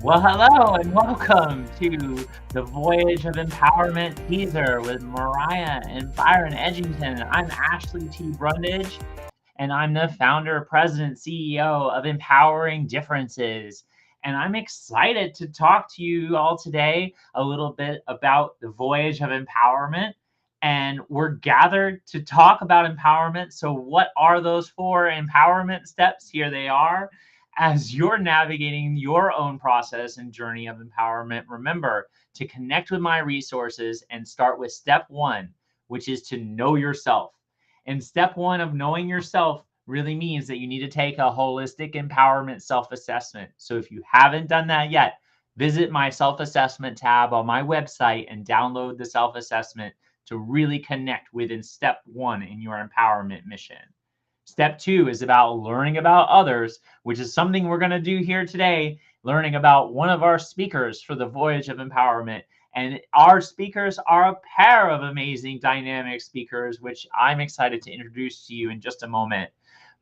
Well, hello and welcome to the Voyage of Empowerment teaser with Mariah and Byron Edgington. I'm Ashley T Brundage, and I'm the founder, president, CEO of Empowering Differences. And I'm excited to talk to you all today a little bit about the Voyage of Empowerment. And we're gathered to talk about empowerment. So, what are those four empowerment steps? Here they are. As you're navigating your own process and journey of empowerment, remember to connect with my resources and start with step one, which is to know yourself. And step one of knowing yourself really means that you need to take a holistic empowerment self assessment. So if you haven't done that yet, visit my self assessment tab on my website and download the self assessment to really connect within step one in your empowerment mission. Step two is about learning about others, which is something we're going to do here today, learning about one of our speakers for the Voyage of Empowerment. And our speakers are a pair of amazing dynamic speakers, which I'm excited to introduce to you in just a moment.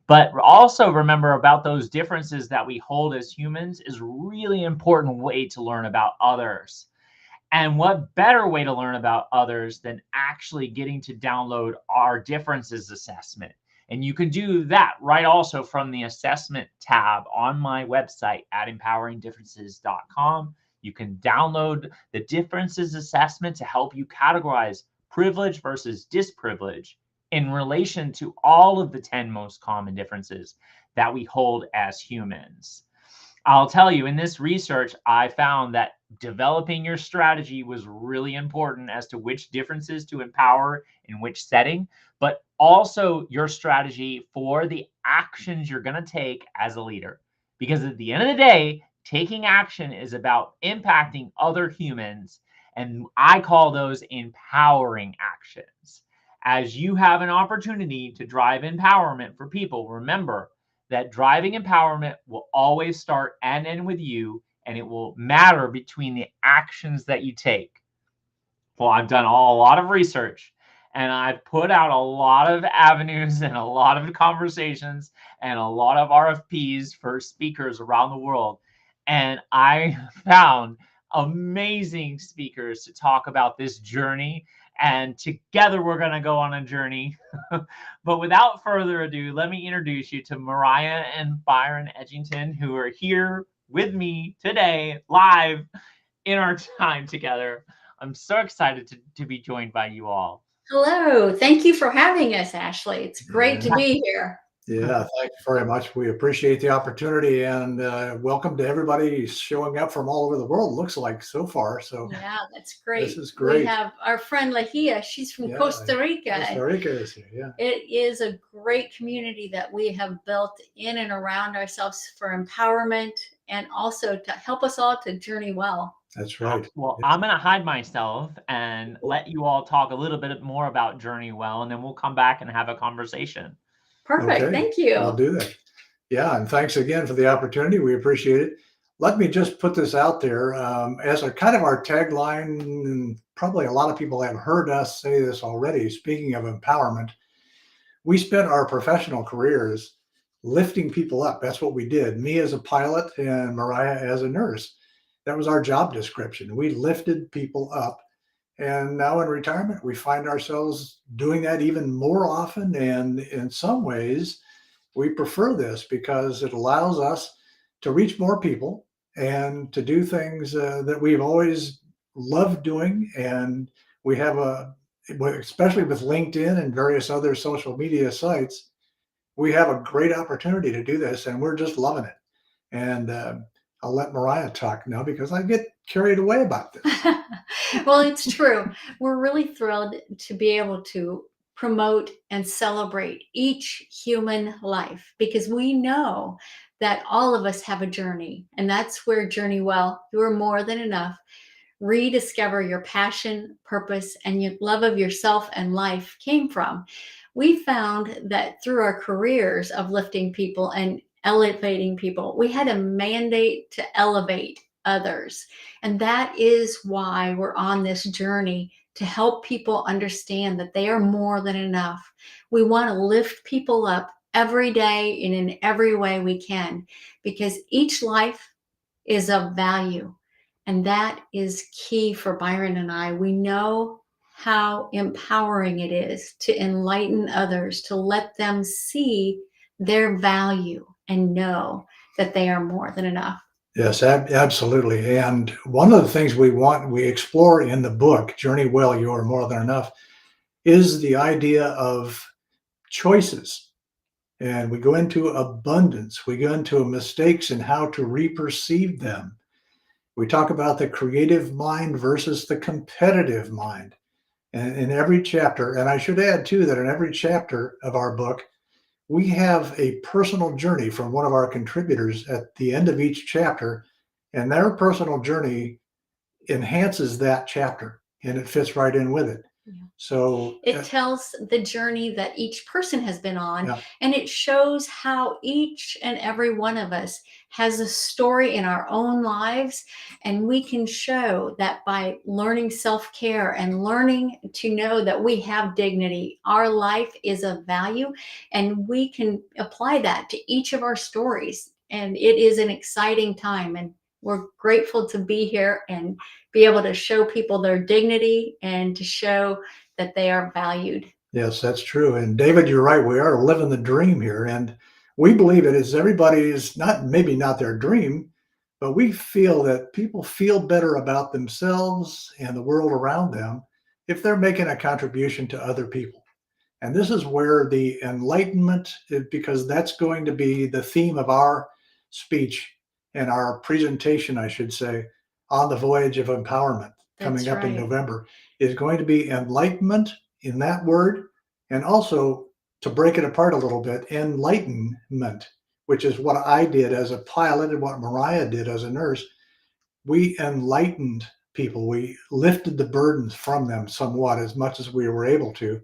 But also remember about those differences that we hold as humans is really important way to learn about others. And what better way to learn about others than actually getting to download our differences assessment? And you can do that right also from the assessment tab on my website at empoweringdifferences.com. You can download the differences assessment to help you categorize privilege versus disprivilege in relation to all of the 10 most common differences that we hold as humans. I'll tell you, in this research, I found that developing your strategy was really important as to which differences to empower in which setting, but also your strategy for the actions you're going to take as a leader. Because at the end of the day, taking action is about impacting other humans, and I call those empowering actions. As you have an opportunity to drive empowerment for people, remember that driving empowerment will always start and end with you, and it will matter between the actions that you take. Well, I've done a lot of research and I've put out a lot of avenues and a lot of conversations and a lot of RFPs for speakers around the world. And I found amazing speakers to talk about this journey. And together we're going to go on a journey. But without further ado, let me introduce you to Mariah and Byron Edgington, who are here with me today, live in our time together. I'm so excited to be joined by you all. Hello. Thank you for having us, Ashley. It's great to Yeah, be here. yeah, thank you very much. We appreciate the opportunity and welcome to everybody showing up from all over the world, looks like so far. So Yeah, that's this great. is We great. have our friend Lahia. She's from Yeah, Costa Rica. Costa Rica is here. Yeah. It is a great community that we have built in and around ourselves for empowerment and also to help us all to journey well. That's right. Well, Yeah. I'm going to hide myself and let you all talk a little bit more about Journey Well, and then we'll come back and have a conversation. Perfect. Okay, Thank we'll you. do that. Yeah, and thanks again for the opportunity. We appreciate it. Let me just put this out there as a kind of our tagline, and probably a lot of people have heard us say this already. Speaking of empowerment, we spent our professional careers lifting people up. That's what we did. Me as a pilot and Mariah as a nurse. That was our job description. We lifted people up. And now in retirement, we find ourselves doing that even more often. And in some ways, we prefer this because it allows us to reach more people and to do things that we've always loved doing. And we have especially with LinkedIn and various other social media sites, we have a great opportunity to do this and we're just loving it. And I'll let Mariah talk now because I get carried away about this. Well, it's true. We're really thrilled to be able to promote and celebrate each human life because we know that all of us have a journey, and that's where Journey Well, you are more than enough. Rediscover your passion, purpose, and your love of yourself and life came from. We found that through our careers of lifting people and elevating people, we had a mandate to elevate others. And that is why we're on this journey to help people understand that they are more than enough. We want to lift people up every day and in every way we can because each life is of value. And that is key for Byron and I. We know how empowering it is to enlighten others, to let them see their value and know that they are more than enough. Yes, absolutely. And one of the things we explore in the book, Journey Well, You Are More Than Enough, is the idea of choices. And we go into abundance. We go into mistakes and how to reperceive them. We talk about the creative mind versus the competitive mind. And in every chapter, and I should add too, that in every chapter of our book, we have a personal journey from one of our contributors at the end of each chapter, and their personal journey enhances that chapter and it fits right in with it. Yeah. So it tells the journey that each person has been on, yeah. and it shows how each and every one of us has a story in our own lives, and we can show that by learning self-care and learning to know that we have dignity, our life is of value, and we can apply that to each of our stories. And it is an exciting time, and we're grateful to be here and be able to show people their dignity and to show that they are valued. Yes, that's true. And David, you're right. We are living the dream here. And we believe it is everybody's, not maybe not their dream, but we feel that people feel better about themselves and the world around them if they're making a contribution to other people. And this is where the enlightenment, because that's going to be the theme of our speech and our presentation, I should say, on the Voyage of Empowerment coming up in November, is going to be enlightenment in that word, and also, to break it apart a little bit, enlightenment, which is what I did as a pilot and what Mariah did as a nurse. We enlightened people. We lifted the burdens from them somewhat, as much as we were able to.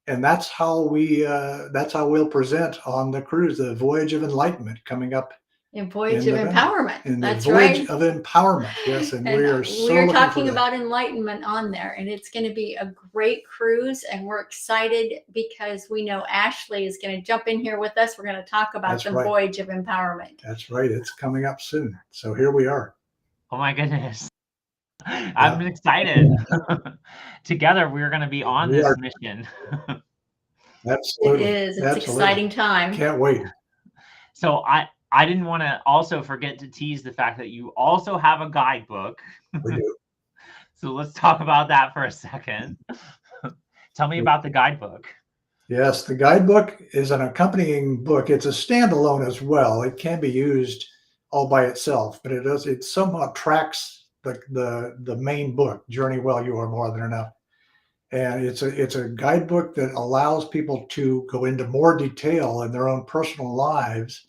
And that's how we'll present on the cruise, the Voyage of Enlightenment, coming up in Voyage of Empowerment. In That's the Voyage right. of Empowerment, yes. And we are so we're looking talking for that. about enlightenment on there, and it's going to be a great cruise, and we're excited because we know Ashley is going to jump in here with us. We're going to talk about the Voyage of Empowerment. That's right. It's coming up soon. So here we are. Oh my goodness. I'm excited. Together, we're going to be on this mission. Absolutely. It is. It's exciting time. Can't wait. So I didn't want to also forget to tease the fact that you also have a guidebook. We do. So let's talk about that for a second. Tell me about the guidebook. Yes, the guidebook is an accompanying book. It's a standalone as well. It can be used all by itself, but it somewhat tracks the main book, Journey Well, You Are More Than Enough. And it's a guidebook that allows people to go into more detail in their own personal lives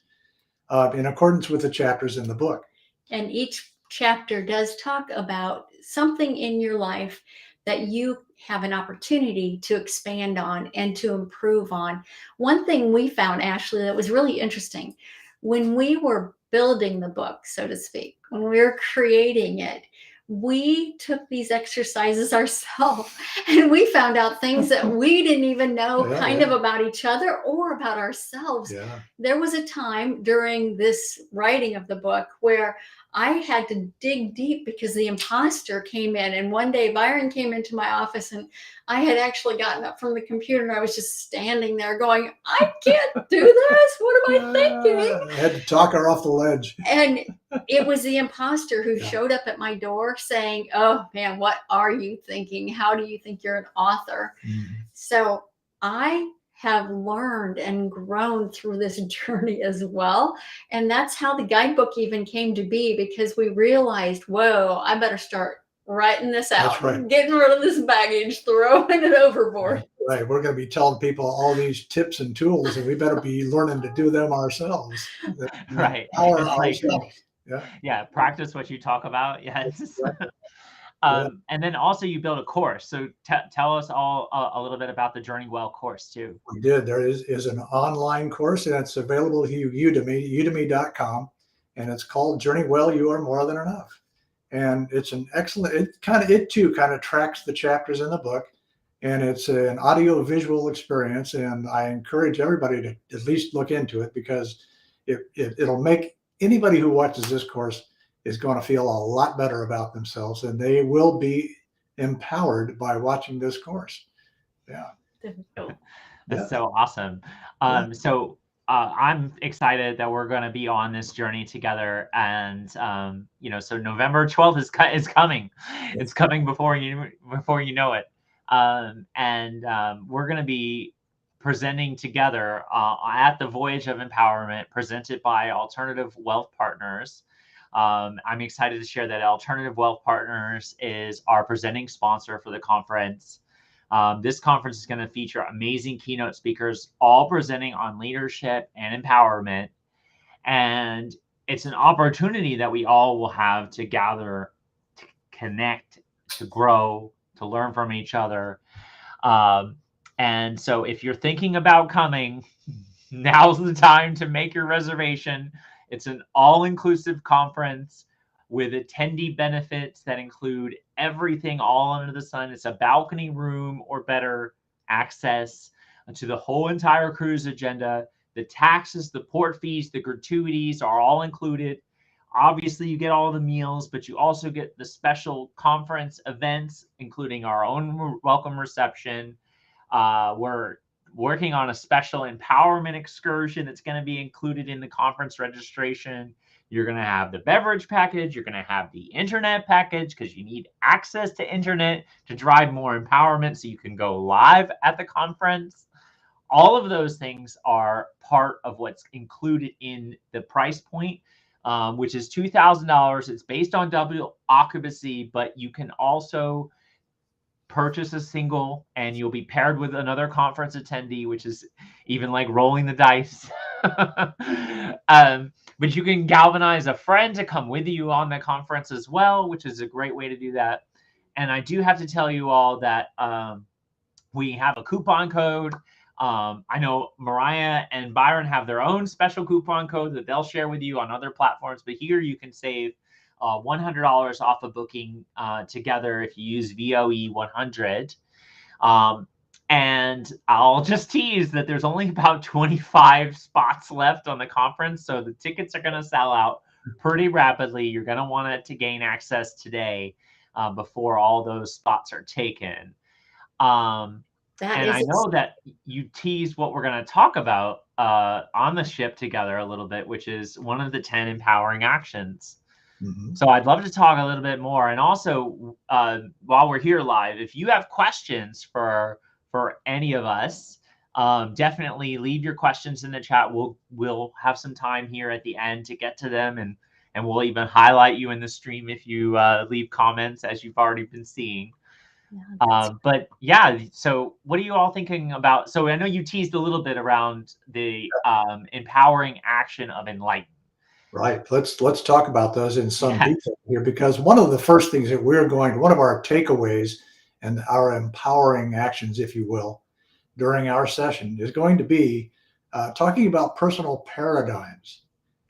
in accordance with the chapters in the book. And each chapter does talk about something in your life that you have an opportunity to expand on and to improve on. One thing we found, Ashley, that was really interesting, when we were building the book, so to speak, when we were creating it, we took these exercises ourselves, and we found out things that we didn't even know of about each other or about ourselves. Yeah. There was a time during this writing of the book where I had to dig deep because the imposter came in. And one day Byron came into my office, and I had actually gotten up from the computer, and I was just standing there going, I can't do this. What am I thinking? I had to talk her off the ledge. And it was the imposter who showed up at my door saying, oh man, what are you thinking? How do you think you're an author? Mm-hmm. So I have learned and grown through this journey as well. And that's how the guidebook even came to be, because we realized, whoa, I better start writing this out, getting rid of this baggage, throwing it overboard. Right. We're going to be telling people all these tips and tools, and we better be learning to do them ourselves. Right. Yeah. Practice what you talk about. Yes. And then also you build a course. So tell us all a little bit about the Journey Well course too. We did. There is an online course, and it's available through udemy.com, and it's called Journey Well, You Are More Than Enough. And it's an excellent, it too kind of tracks the chapters in the book, and it's an audio visual experience. And I encourage everybody to at least look into it, because it'll make anybody who watches this course is going to feel a lot better about themselves, and they will be empowered by watching this course. Yeah. That's Yeah. so awesome. Yeah. I'm excited that we're going to be on this journey together, and so November 12th is coming. It's coming before you know it, and we're going to be presenting together at the Voyage of Empowerment, presented by Alternative Wealth Partners. I'm excited to share that Alternative Wealth Partners is our presenting sponsor for the conference. This conference is going to feature amazing keynote speakers, all presenting on leadership and empowerment. And it's an opportunity that we all will have to gather, to connect, to grow, to learn from each other. And so if you're thinking about coming, now's the time to make your reservation. It's an all-inclusive conference with attendee benefits that include everything all under the sun. It's a balcony room or better, access to the whole entire cruise agenda. The taxes, the port fees, the gratuities are all included. Obviously, you get all the meals, but you also get the special conference events, including our own welcome reception. We're working on a special empowerment excursion that's going to be included in the conference registration. You're going to have the beverage package. You're going to have the internet package, because you need access to internet to drive more empowerment so you can go live at the conference. All of those things are part of what's included in the price point, which is $2,000. It's based on double occupancy, but you can also purchase a single and you'll be paired with another conference attendee, which is even like rolling the dice. But you can galvanize a friend to come with you on the conference as well, which is a great way to do that. And I do have to tell you all that we have a coupon code. I know Mariah and Byron have their own special coupon code that they'll share with you on other platforms, but here you can save $100 off a booking together if you use VOE 100. And I'll just tease that there's only about 25 spots left on the conference, so the tickets are going to sell out pretty rapidly. You're going to want to gain access today before all those spots are taken. And I know that you teased what we're going to talk about on the ship together a little bit, which is one of the 10 empowering actions. Mm-hmm. So I'd love to talk a little bit more. And also, while we're here live, if you have questions for any of us, definitely leave your questions in the chat. We'll have some time here at the end to get to them, and we'll even highlight you in the stream if you leave comments, as you've already been seeing. But yeah, so what are you all thinking about? So I know you teased a little bit around the empowering action of enlightenment. Right. Let's talk about those in some detail here, because one of the first things that one of our takeaways and our empowering actions, if you will, during our session is going to be talking about personal paradigms.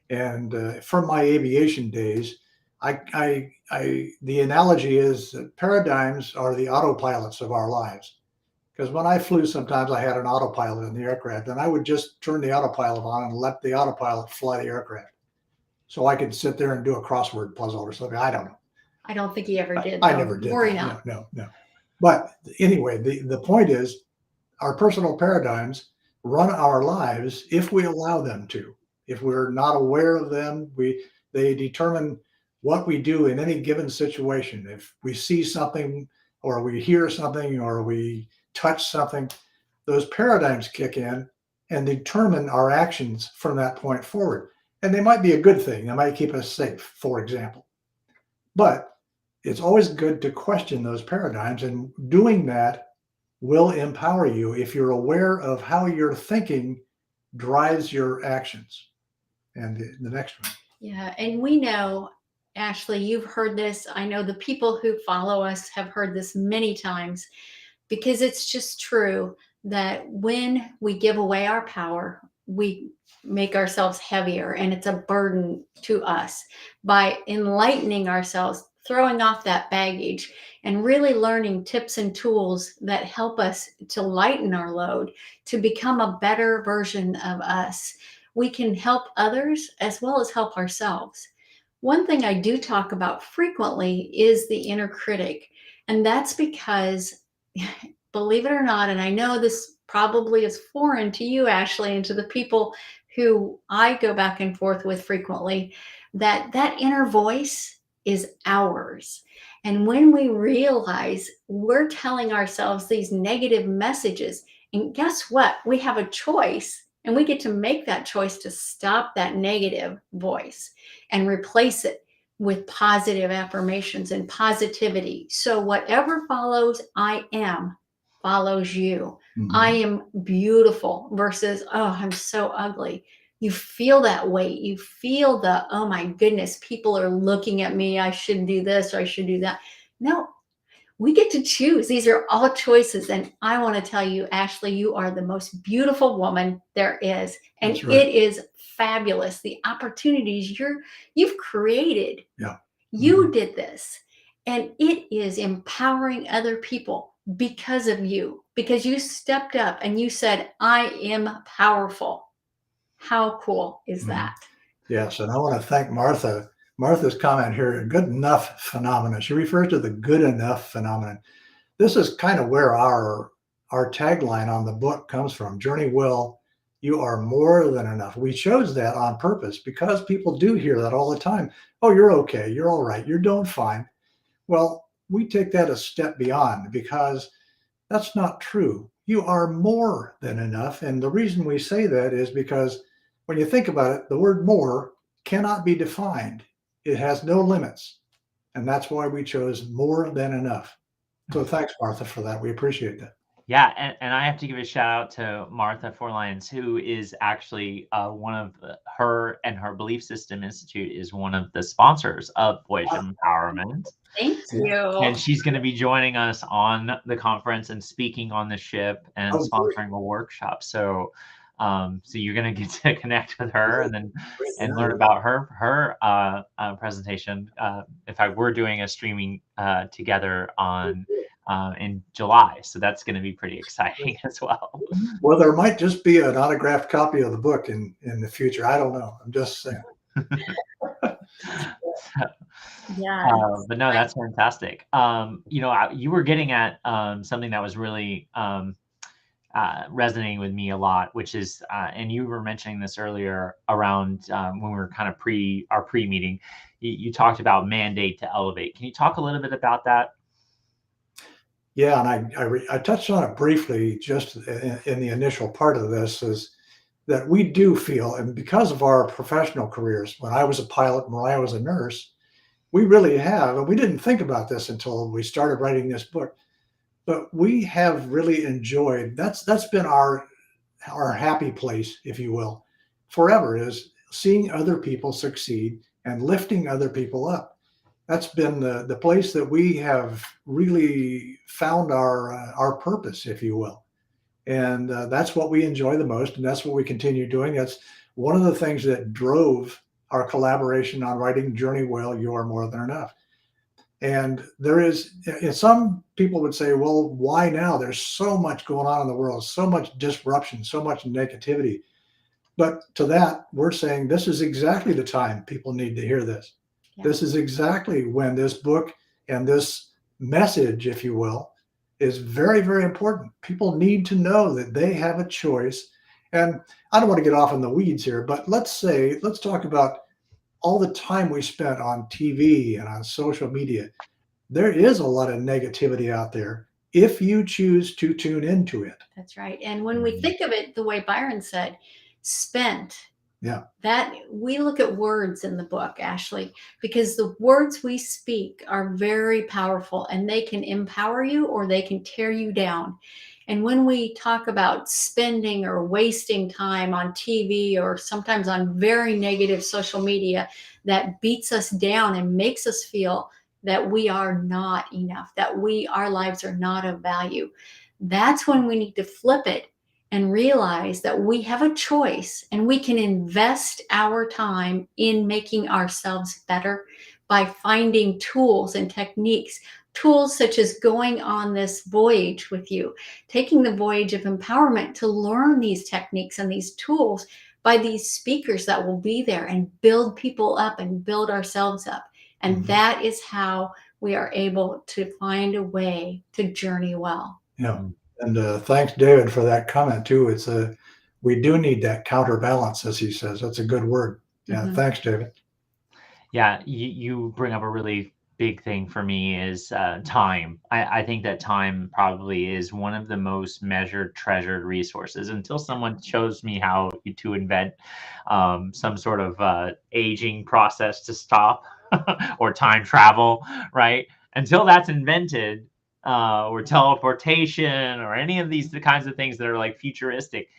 And from my aviation days, the analogy is that paradigms are the autopilots of our lives. Because when I flew, sometimes I had an autopilot in the aircraft, and I would just turn the autopilot on and let the autopilot fly the aircraft. So I could sit there and do a crossword puzzle or something. I don't know. I don't think he ever did. I never did. Worry not. No. But anyway, the point is, our personal paradigms run our lives if we allow them to. If we're not aware of them, they determine what we do in any given situation. If we see something, or we hear something, or we touch something, those paradigms kick in and determine our actions from that point forward. And they might be a good thing. They might keep us safe, for example. But it's always good to question those paradigms, and doing that will empower you if you're aware of how your thinking drives your actions. And the next one. Yeah, and we know, Ashley, you've heard this. I know the people who follow us have heard this many times, because it's just true that when we give away our power, we make ourselves heavier, and it's a burden to us. By enlightening ourselves, throwing off that baggage, and really learning tips and tools that help us to lighten our load, to become a better version of us, we can help others as well as help ourselves. One thing I do talk about frequently is the inner critic. And that's because, believe it or not, and I know this probably is foreign to you, Ashley, and to the people who I go back and forth with frequently, that inner voice is ours. And when we realize we're telling ourselves these negative messages, and guess what? We have a choice, and we get to make that choice to stop that negative voice and replace it with positive affirmations and positivity. So whatever follows I am follows you. I am beautiful versus, oh, I'm so ugly. You feel that weight. You feel the, oh my goodness, people are looking at me. I should do this or I should do that. No, we get to choose. These are all choices. And I want to tell you, Ashley, you are the most beautiful woman there is. And That's right. it is fabulous. The opportunities you've created. Yeah. You did this. And it is empowering other people because of you, because you stepped up and you said, I am powerful. How cool is that? Yes, and I want to thank Martha. Martha's comment here, good enough phenomenon. She refers to the good enough phenomenon. This is kind of where our tagline on the book comes from. Journey well, you are more than enough. We chose that on purpose because people do hear that all the time. Oh, you're okay. You're all right. You're doing fine. Well, we take that a step beyond because that's not true. You are more than enough. And the reason we say that is because when you think about it, the word more cannot be defined. It has no limits. And that's why we chose more than enough. So thanks, Martha, for that. We appreciate that. Yeah, and I have to give a shout out to Martha Four Lions, who is actually one of her and her Belief System Institute is one of the sponsors of Voyage of Empowerment. Thank you. And she's going to be joining us on the conference and speaking on the ship and Oh, great. sponsoring a workshop. So, so you're going to get to connect with her and then and learn about her presentation. In fact, we're doing a streaming together on in July, so that's going to be pretty exciting as well. Well, there might just be an autographed copy of the book in the future. I don't know. I'm just saying. Yeah. But no, that's fantastic. You know, you were getting at something that was really resonating with me a lot, which is, and you were mentioning this earlier around when we were kind of pre-meeting, you talked about mandate to elevate. Can you talk a little bit about that? Yeah, and I touched on it briefly just in the initial part of this is that we do feel, and because of our professional careers, when I was a pilot, Mariah was a nurse, we really have, and we didn't think about this until we started writing this book, but we have really enjoyed, that's been our happy place, if you will, forever, is seeing other people succeed and lifting other people up. That's been the place that we have really found our purpose, if you will. And that's what we enjoy the most. And that's what we continue doing. That's one of the things that drove our collaboration on writing Journey Well, You Are More Than Enough. And there is, some people would say, well, why now? There's so much going on in the world, so much disruption, so much negativity. But to that, we're saying this is exactly the time people need to hear this. Yeah. This is exactly when this book and this message, if you will, is very, very important. People need to know that they have a choice. And I don't want to get off in the weeds here, but let's talk about all the time we spent on TV and on social media. There is a lot of negativity out there if you choose to tune into it. That's right. And when we think of it the way Byron said, spent. Yeah. That we look at words in the book, Ashley, because the words we speak are very powerful and they can empower you or they can tear you down. And when we talk about spending or wasting time on TV or sometimes on very negative social media that beats us down and makes us feel that we are not enough, that our lives are not of value, that's when we need to flip it and realize that we have a choice and we can invest our time in making ourselves better by finding tools and techniques, tools such as going on this voyage with you, taking the voyage of empowerment to learn these techniques and these tools by these speakers that will be there and build people up and build ourselves up. And that is how we are able to find a way to journey well. Yeah. And thanks, David, for that comment too. It's we do need that counterbalance, as he says. That's a good word. Yeah. Thanks, David. Yeah, you bring up a really big thing for me is time. I think that time probably is one of the most measured, treasured resources until someone shows me how to invent some sort of aging process to stop or time travel, right? Until that's invented, or teleportation or any of these kinds of things that are like futuristic,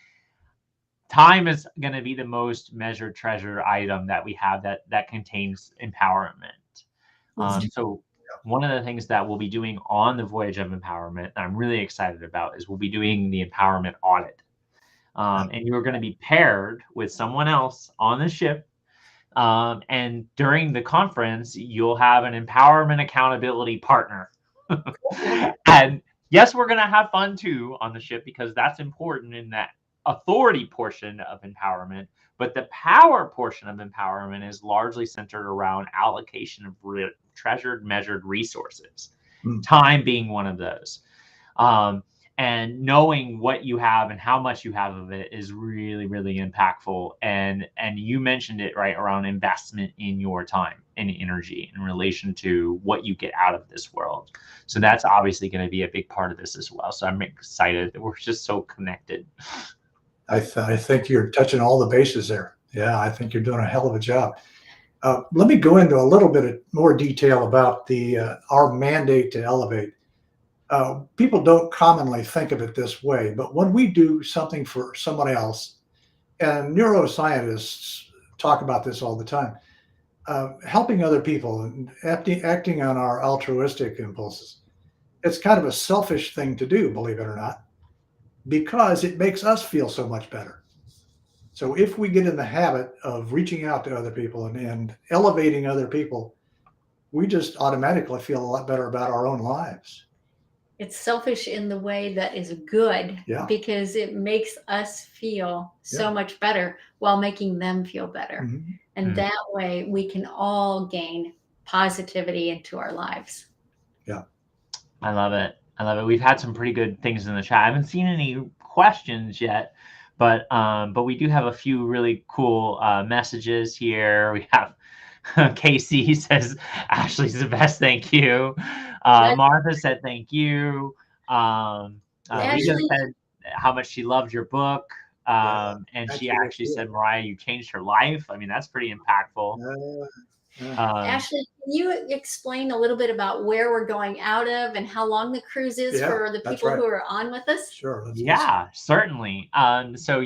time is going to be the most measured treasure item that we have that contains empowerment. So one of the things that we'll be doing on the Voyage of Empowerment, that I'm really excited about, is we'll be doing the empowerment audit. And you're going to be paired with someone else on the ship. And during the conference, you'll have an empowerment accountability partner. And yes, we're going to have fun too on the ship, because that's important in that authority portion of empowerment. But the power portion of empowerment is largely centered around allocation of treasured, measured resources, time being one of those. And knowing what you have and how much you have of it is really, really impactful. And you mentioned it right around investment in your time and energy in relation to what you get out of this world. So that's obviously going to be a big part of this as well. So I'm excited that we're just so connected. I think you're touching all the bases there. Yeah, I think you're doing a hell of a job. Let me go into a little bit more detail about our mandate to elevate. People don't commonly think of it this way, but when we do something for someone else, and neuroscientists talk about this all the time, helping other people and acting on our altruistic impulses, it's kind of a selfish thing to do, believe it or not, because it makes us feel so much better. So if we get in the habit of reaching out to other people and elevating other people, we just automatically feel a lot better about our own lives. It's selfish in the way that is good, because it makes us feel so much better while making them feel better. And that way we can all gain positivity into our lives. Yeah. I love it. I love it. We've had some pretty good things in the chat. I haven't seen any questions yet, but we do have a few really cool messages here. We have Casey says, Ashley's the best, thank you. Martha said, thank you. Rita said how much she loved your book. And she actually said, Mariah, you changed her life. I mean, that's pretty impactful. Ashley, can you explain a little bit about where we're going out of and how long the cruise is for the people who are on with us? Sure. Yeah, certainly. So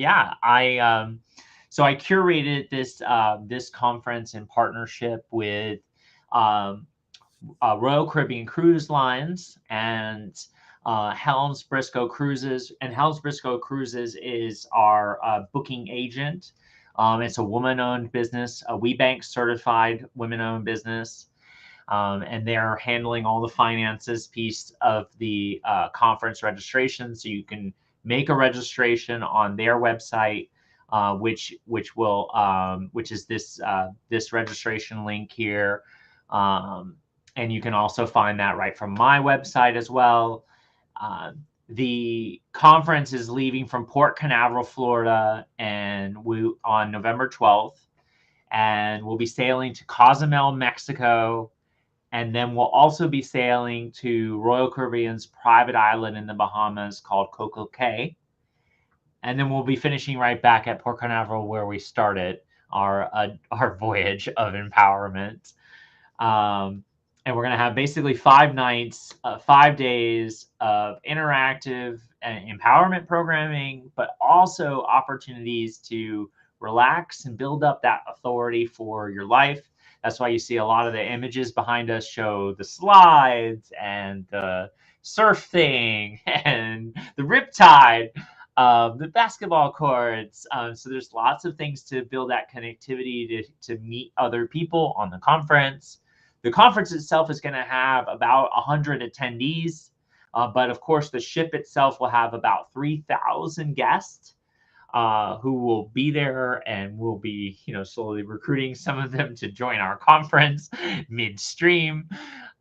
I curated this conference in partnership with Royal Caribbean Cruise Lines and Helms Briscoe Cruises. And Helms Briscoe Cruises is our booking agent. It's a woman-owned business, a WeBank certified women-owned business. And they're handling all the finances piece of the conference registration. So you can make a registration on their website, which is this registration link here. And you can also find that right from my website as well. The conference is leaving from Port Canaveral, Florida, and on November 12th, and we'll be sailing to Cozumel, Mexico, and then we'll also be sailing to Royal Caribbean's private island in the Bahamas called Coco Cay, and then we'll be finishing right back at Port Canaveral where we started our voyage of empowerment. And we're going to have basically 5 nights, 5 days of interactive and empowerment programming, but also opportunities to relax and build up that authority for your life. That's why you see a lot of the images behind us show the slides and the surf thing and the riptide, the basketball courts. So there's lots of things to build that connectivity to meet other people on the conference. The conference itself is going to have about 100 attendees, but of course the ship itself will have about 3,000 guests. who will be there, and we'll be, slowly recruiting some of them to join our conference midstream.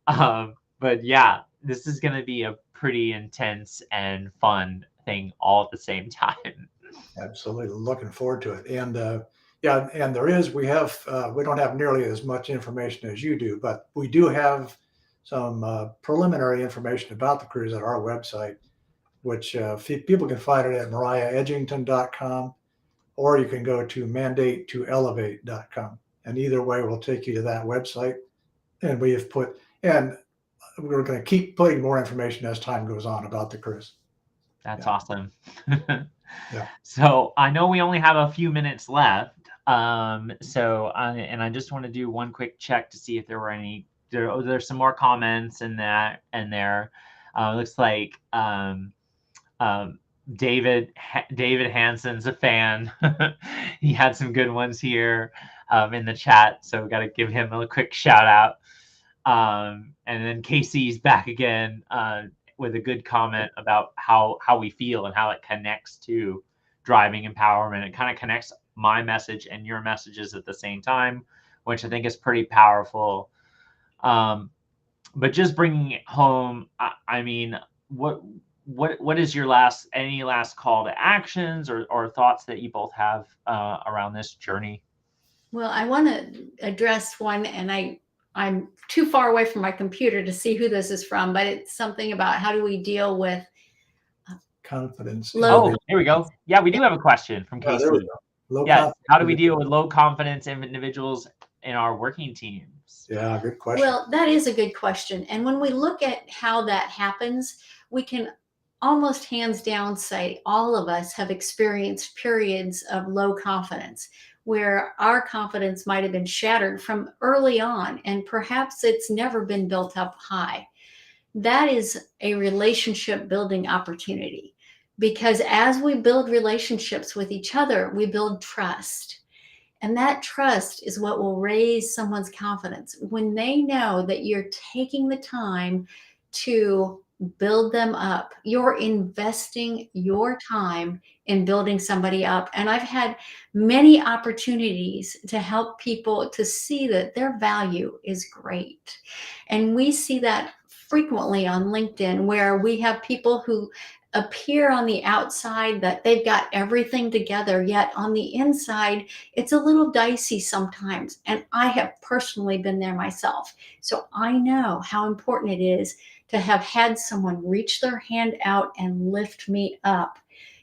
But yeah, this is going to be a pretty intense and fun thing all at the same time. Absolutely. Looking forward to it. And yeah, and we don't have nearly as much information as you do, but we do have some preliminary information about the cruise at our website, which people can find it at mariahedgington.com, or you can go to mandatetoelevate.com. And either way will take you to that website. And we're going to keep putting more information as time goes on about the cruise. That's Yeah. awesome. Yeah. So I know we only have a few minutes left. I just want to do one quick check to see if there were there's some more comments in that, and there looks like David Hansen's a fan. He had some good ones here in the chat, so we got to give him a quick shout out. And then Casey's back again with a good comment about how we feel and how it connects to driving empowerment. It kind of connects my message and your messages at the same time, which I think is pretty powerful. But just bringing it home, I mean, what is your any last call to actions or thoughts that you both have around this journey? Well, I want to address one, and I'm too far away from my computer to see who this is from, but it's something about how do we deal with confidence. Oh, here we go. Yeah, we do have a question from Casey. There we go. Yes. How do we deal with low confidence individuals in our working teams? Yeah, good question. Well, that is a good question. And when we look at how that happens, we can almost hands down say all of us have experienced periods of low confidence where our confidence might have been shattered from early on, and perhaps it's never been built up high. That is a relationship building opportunity, because as we build relationships with each other, we build trust. And that trust is what will raise someone's confidence. When they know that you're taking the time to build them up, you're investing your time in building somebody up. And I've had many opportunities to help people to see that their value is great. And we see that frequently on LinkedIn, where we have people who appear on the outside that they've got everything together, yet on the inside, it's a little dicey sometimes. And I have personally been there myself. So I know how important it is to have had someone reach their hand out and lift me up,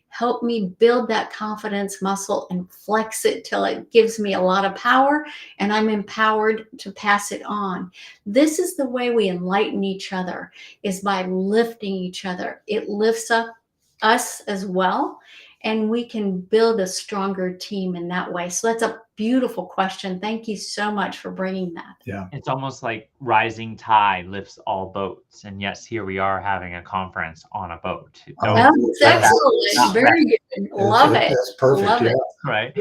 help me build that confidence muscle and flex it till it gives me a lot of power, and I'm empowered to pass it on. This is the way we enlighten each other, is by lifting each other. It lifts up us as well, and we can build a stronger team in that way. So that's a beautiful question. Thank you so much for bringing that. Yeah. It's almost like rising tide lifts all boats. And yes, here we are having a conference on a boat. That's excellent. Very good. Love it. That's perfect. Love it. Right.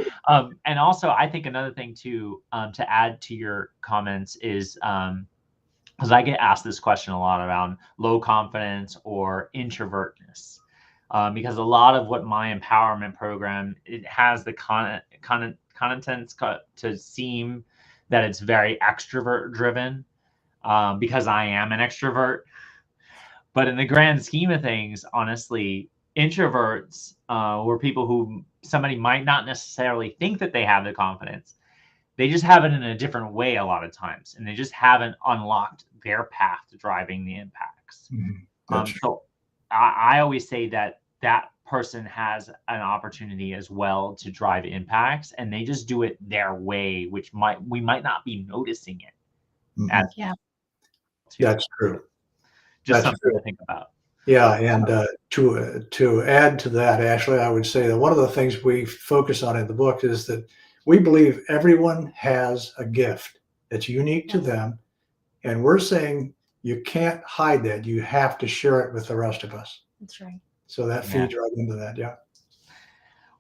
And also, I think another thing to add to your comments is, because I get asked this question a lot around low confidence or introvertness. Because a lot of what my empowerment program, it has the contents to seem that it's very extrovert driven, because I am an extrovert. But in the grand scheme of things, honestly, introverts were people who somebody might not necessarily think that they have the confidence. They just have it in a different way a lot of times, and they just haven't unlocked their path to driving the impacts. Mm-hmm. So I always say that person has an opportunity as well to drive impacts, and they just do it their way, which we might not be noticing it. Mm-hmm. That's true. Just something to think about. Yeah, and to add to that, Ashley, I would say that one of the things we focus on in the book is that we believe everyone has a gift that's unique to them, and we're saying you can't hide that. You have to share it with the rest of us. That's right. So that feeds right into that. Yeah.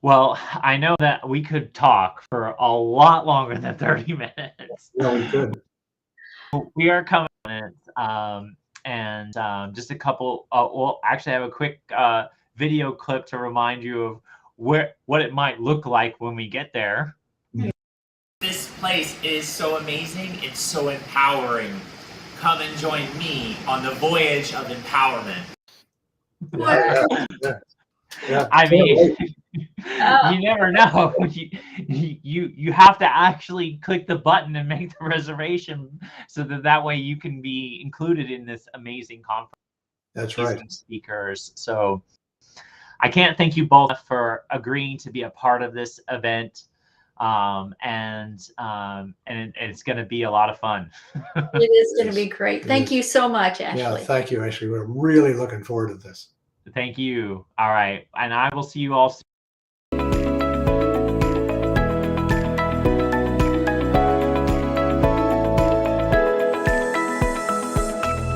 Well, I know that we could talk for a lot longer than 30 minutes. Yeah, we could. We are coming on it. And just a couple, well, actually I have a quick video clip to remind you of what it might look like when we get there. This place is so amazing. It's so empowering. Come and join me on the voyage of empowerment. Yeah. I mean, you never know. You have to actually click the button and make the reservation so that way you can be included in this amazing conference. That's right. Speakers. So I can't thank you both for agreeing to be a part of this event. And it's going to be a lot of fun. It is going to be great. Thank you so much, Ashley. Yeah, thank you, Ashley. We're really looking forward to this. Thank you. All right. And I will see you all soon.